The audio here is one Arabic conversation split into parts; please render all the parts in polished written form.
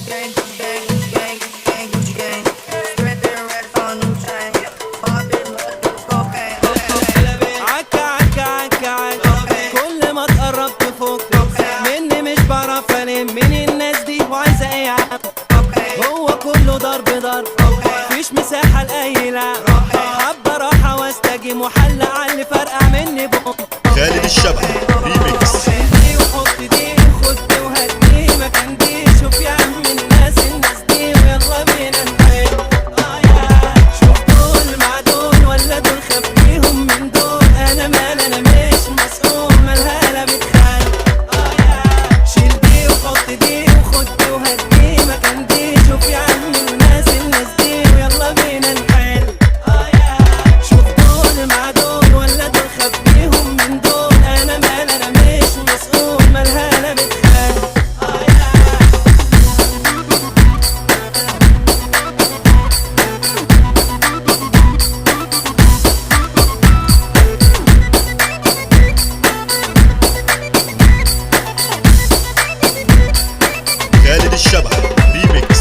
كل ما تقرب تفك مني مش بعرف انام من الناس دي وعايزه ايه يا عم. هو كله ضرب مفيش مساحه لاي لعب، حبه راحه واستجيم وحلق على اللي فرقع مني بوم. خالد الشبح ريميكس. دي وحط دي خد دي وهدي مكان دي، شوف يا عم الناس دي ويلا بينا نحل. شوف دول مع دول ولا دول خبيهم من دول، انا مال انا مش مسؤول مالها بتخان. شيل دي وحط دي وخد دي وهدي مكان دي، شوف يا عم الناس دي ويلا بينا نحل. شوف دول مع دول ولا دول خبيهم من دول، انا مال انا مش مسؤول مالها بتخان. خالد الشبح ريميكس.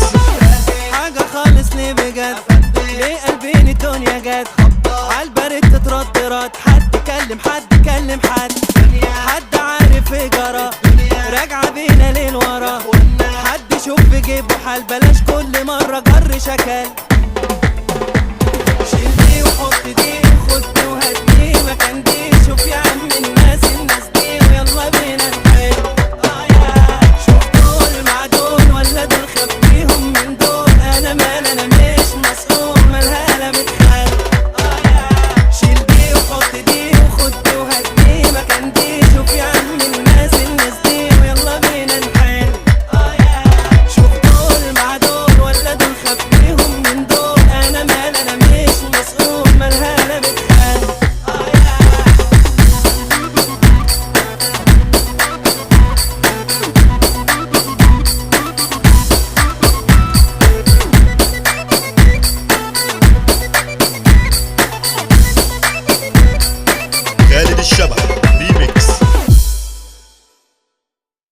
حاجة خالص ليه بجد، ليه قلبين الدنيا جد، عالبرد تترد رد، حد كلم حد عارف ايه جرى، راجعة بينا ليل ورا، حد شوف في جيبه حال، بلاش كل مرة جر شكل. شيل دي وحط دي خد دي وهدي مكان دي، شوف يا عم الناس دي ويلا بينا